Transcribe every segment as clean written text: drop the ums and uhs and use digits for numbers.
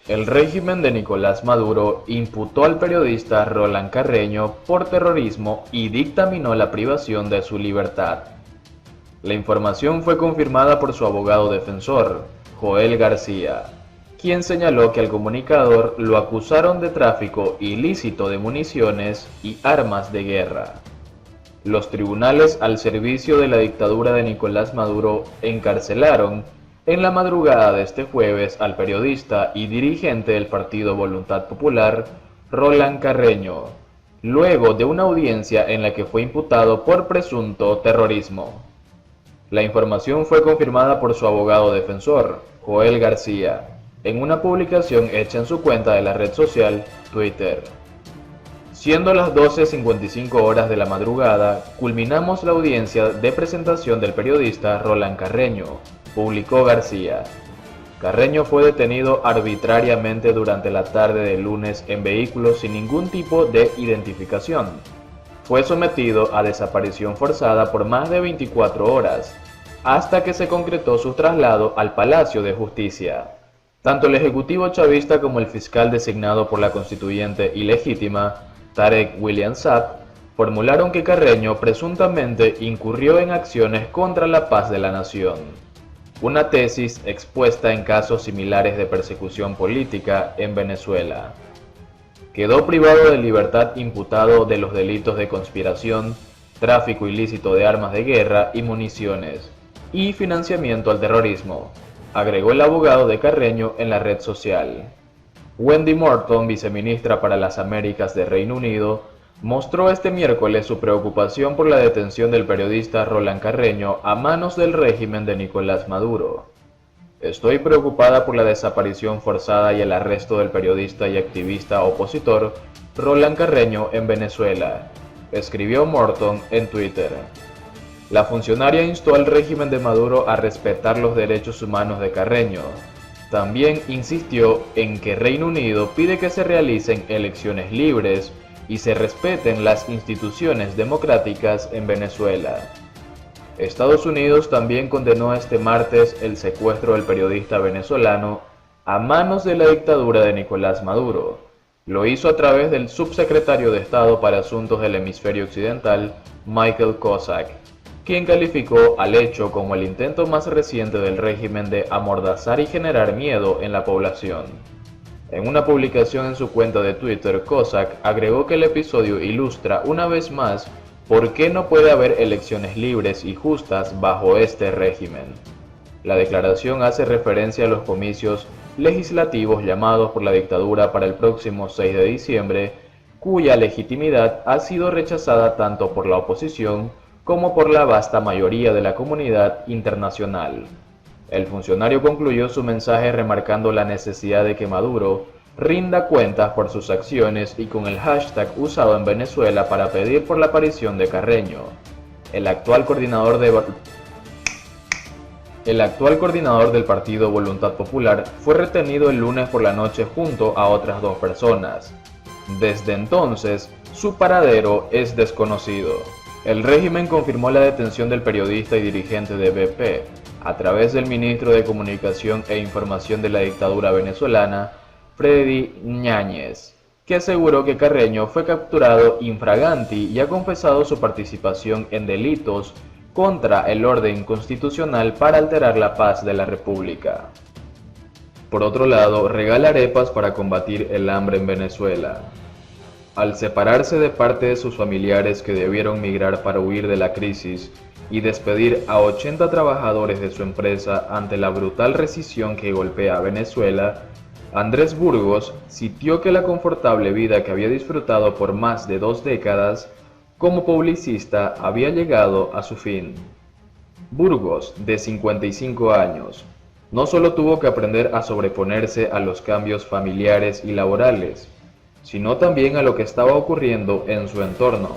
El régimen de Nicolás Maduro imputó al periodista Roland Carreño por terrorismo y dictaminó la privación de su libertad. La información fue confirmada por su abogado defensor, Joel García, quien señaló que al comunicador lo acusaron de tráfico ilícito de municiones y armas de guerra. Los tribunales al servicio de la dictadura de Nicolás Maduro encarcelaron en la madrugada de este jueves al periodista y dirigente del partido Voluntad Popular, Roland Carreño, luego de una audiencia en la que fue imputado por presunto terrorismo. La información fue confirmada por su abogado defensor, Joel García, en una publicación hecha en su cuenta de la red social Twitter. Siendo las 12:55 horas de la madrugada, culminamos la audiencia de presentación del periodista Roland Carreño, publicó García. Carreño fue detenido arbitrariamente durante la tarde del lunes en vehículo sin ningún tipo de identificación. Fue sometido a desaparición forzada por más de 24 horas, hasta que se concretó su traslado al Palacio de Justicia. Tanto el ejecutivo chavista como el fiscal designado por la constituyente ilegítima, Tarek William Saab, formularon que Carreño presuntamente incurrió en acciones contra la paz de la nación, una tesis expuesta en casos similares de persecución política en Venezuela. Quedó privado de libertad imputado de los delitos de conspiración, tráfico ilícito de armas de guerra y municiones, y financiamiento al terrorismo, agregó el abogado de Carreño en la red social. Wendy Morton, viceministra para las Américas de Reino Unido, mostró este miércoles su preocupación por la detención del periodista Roland Carreño a manos del régimen de Nicolás Maduro. Estoy preocupada por la desaparición forzada y el arresto del periodista y activista opositor Roland Carreño en Venezuela, escribió Morton en Twitter. La funcionaria instó al régimen de Maduro a respetar los derechos humanos de Carreño. También insistió en que Reino Unido pide que se realicen elecciones libres y se respeten las instituciones democráticas en Venezuela. Estados Unidos también condenó este martes el secuestro del periodista venezolano a manos de la dictadura de Nicolás Maduro. Lo hizo a través del subsecretario de Estado para Asuntos del Hemisferio Occidental, Michael Kozak, quien calificó al hecho como el intento más reciente del régimen de amordazar y generar miedo en la población. En una publicación en su cuenta de Twitter, Kozak agregó que el episodio ilustra una vez más por qué no puede haber elecciones libres y justas bajo este régimen. La declaración hace referencia a los comicios legislativos llamados por la dictadura para el próximo 6 de diciembre, cuya legitimidad ha sido rechazada tanto por la oposición como por la vasta mayoría de la comunidad internacional. El funcionario concluyó su mensaje remarcando la necesidad de que Maduro rinda cuentas por sus acciones y con el hashtag usado en Venezuela para pedir por la aparición de Carreño. El actual coordinador del partido Voluntad Popular fue retenido el lunes por la noche junto a otras 2 personas. Desde entonces, su paradero es desconocido. El régimen confirmó la detención del periodista y dirigente de BP a través del ministro de Comunicación e Información de la dictadura venezolana, Freddy Ñáñez, que aseguró que Carreño fue capturado infraganti y ha confesado su participación en delitos contra el orden constitucional para alterar la paz de la República. Por otro lado, regala arepas para combatir el hambre en Venezuela. Al separarse de parte de sus familiares que debieron migrar para huir de la crisis y despedir a 80 trabajadores de su empresa ante la brutal recesión que golpea a Venezuela, Andrés Burgos sintió que la confortable vida que había disfrutado por más de 2 décadas como publicista había llegado a su fin. Burgos, de 55 años, no solo tuvo que aprender a sobreponerse a los cambios familiares y laborales, sino también a lo que estaba ocurriendo en su entorno.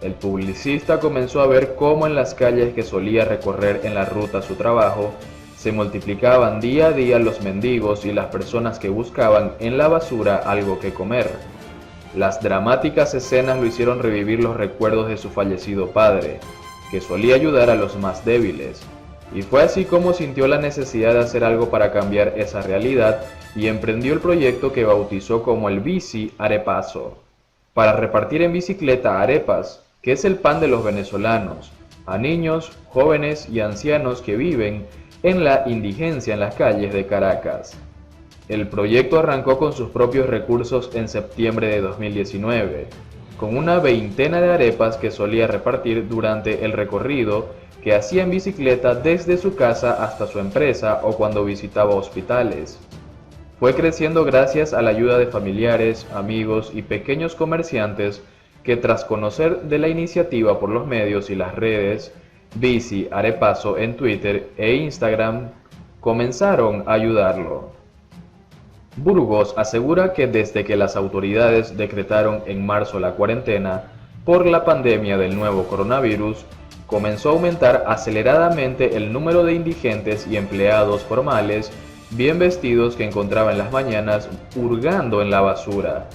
El publicista comenzó a ver cómo en las calles que solía recorrer en la ruta a su trabajo, se multiplicaban día a día los mendigos y las personas que buscaban en la basura algo que comer. Las dramáticas escenas lo hicieron revivir los recuerdos de su fallecido padre, que solía ayudar a los más débiles. Y fue así como sintió la necesidad de hacer algo para cambiar esa realidad y emprendió el proyecto que bautizó como el Bici Arepazo, para repartir en bicicleta arepas, que es el pan de los venezolanos, a niños, jóvenes y ancianos que viven en la indigencia en las calles de Caracas. El proyecto arrancó con sus propios recursos en septiembre de 2019, con una veintena de arepas que solía repartir durante el recorrido que hacía en bicicleta desde su casa hasta su empresa o cuando visitaba hospitales. Fue creciendo gracias a la ayuda de familiares, amigos y pequeños comerciantes que, tras conocer de la iniciativa por los medios y las redes, Bici Arepazo en Twitter e Instagram, comenzaron a ayudarlo. Burgos asegura que desde que las autoridades decretaron en marzo la cuarentena por la pandemia del nuevo coronavirus, comenzó a aumentar aceleradamente el número de indigentes y empleados formales bien vestidos que encontraba en las mañanas hurgando en la basura,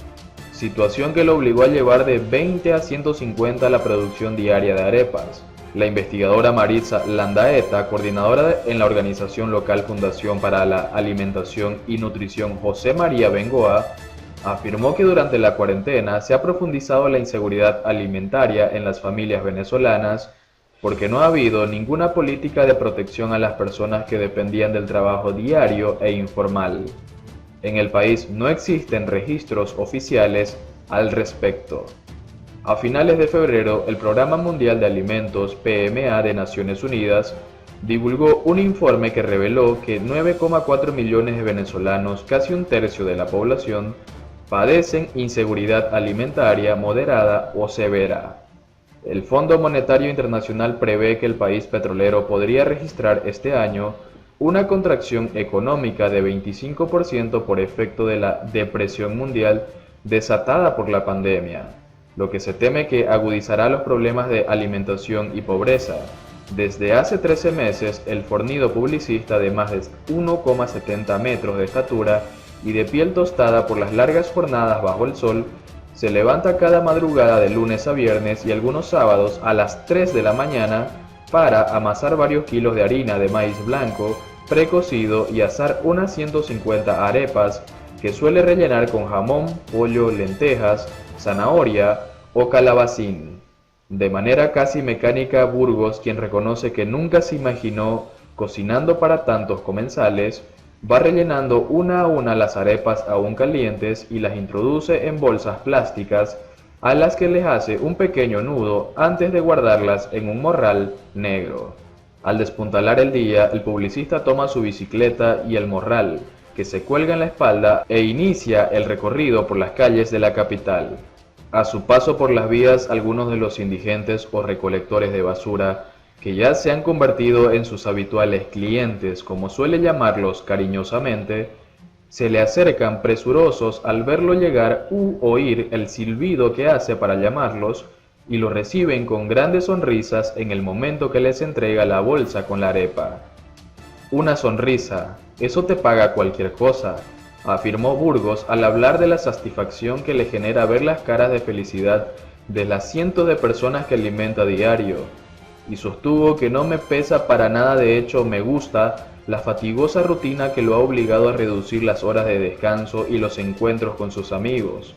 situación que lo obligó a llevar de 20 a 150 la producción diaria de arepas. La investigadora Maritza Landaeta, coordinadora en la organización local Fundación para la Alimentación y Nutrición José María Bengoa, afirmó que durante la cuarentena se ha profundizado la inseguridad alimentaria en las familias venezolanas porque no ha habido ninguna política de protección a las personas que dependían del trabajo diario e informal. En el país no existen registros oficiales al respecto. A finales de febrero, el Programa Mundial de Alimentos, PMA de Naciones Unidas, divulgó un informe que reveló que 9,4 millones de venezolanos, casi un tercio de la población, padecen inseguridad alimentaria moderada o severa. El Fondo Monetario Internacional prevé que el país petrolero podría registrar este año una contracción económica de 25% por efecto de la depresión mundial desatada por la pandemia, lo que se teme que agudizará los problemas de alimentación y pobreza. Desde hace 13 meses, el fornido publicista de más de 1,70 metros de estatura y de piel tostada por las largas jornadas bajo el sol, se levanta cada madrugada de lunes a viernes y algunos sábados a las 3 de la mañana para amasar varios kilos de harina de maíz blanco precocido y asar unas 150 arepas que suele rellenar con jamón, pollo, lentejas, zanahoria o calabacín. De manera casi mecánica, Burgos, quien reconoce que nunca se imaginó cocinando para tantos comensales, va rellenando una a una las arepas aún calientes y las introduce en bolsas plásticas a las que les hace un pequeño nudo antes de guardarlas en un morral negro. Al despuntalar el día, el publicista toma su bicicleta y el morral, que se cuelga en la espalda, e inicia el recorrido por las calles de la capital. A su paso por las vías, algunos de los indigentes o recolectores de basura, que ya se han convertido en sus habituales clientes, como suele llamarlos cariñosamente, se le acercan presurosos al verlo llegar u oír el silbido que hace para llamarlos, y lo reciben con grandes sonrisas en el momento que les entrega la bolsa con la arepa. Una sonrisa, eso te paga cualquier cosa, afirmó Burgos al hablar de la satisfacción que le genera ver las caras de felicidad de las cientos de personas que alimenta a diario, y sostuvo que no me pesa para nada, de hecho me gusta la fatigosa rutina que lo ha obligado a reducir las horas de descanso y los encuentros con sus amigos.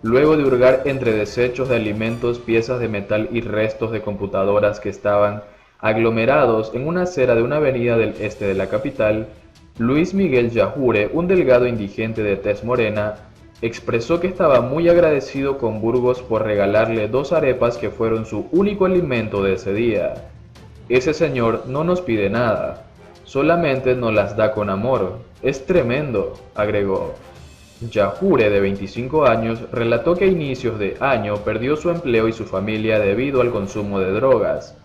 Luego de hurgar entre desechos de alimentos, piezas de metal y restos de computadoras que estaban aglomerados en una acera de una avenida del este de la capital, Luis Miguel Yajure, un delgado indigente de tez morena, expresó que estaba muy agradecido con Burgos por regalarle 2 arepas que fueron su único alimento de ese día. Ese señor no nos pide nada, solamente nos las da con amor. Es tremendo, agregó. Yajure, de 25 años, relató que a inicios de año perdió su empleo y su familia debido al consumo de drogas,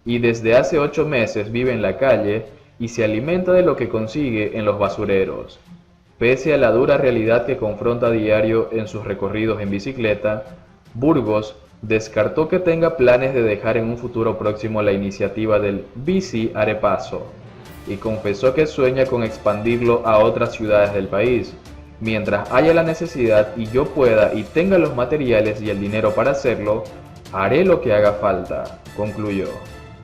y desde hace 8 meses vive en la calle y se alimenta de lo que consigue en los basureros. Pese a la dura realidad que confronta a diario en sus recorridos en bicicleta, Burgos descartó que tenga planes de dejar en un futuro próximo la iniciativa del Bici Arepazo, y confesó que sueña con expandirlo a otras ciudades del país, mientras haya la necesidad y yo pueda y tenga los materiales y el dinero para hacerlo, haré lo que haga falta, concluyó.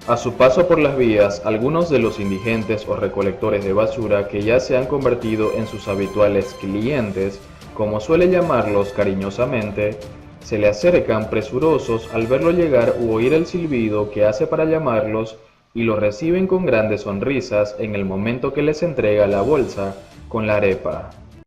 A su paso por las vías, algunos de los indigentes o recolectores de basura que ya se han convertido en sus habituales clientes, como suele llamarlos cariñosamente, se le acercan presurosos al verlo llegar u oír el silbido que hace para llamarlos y lo reciben con grandes sonrisas en el momento que les entrega la bolsa con la arepa.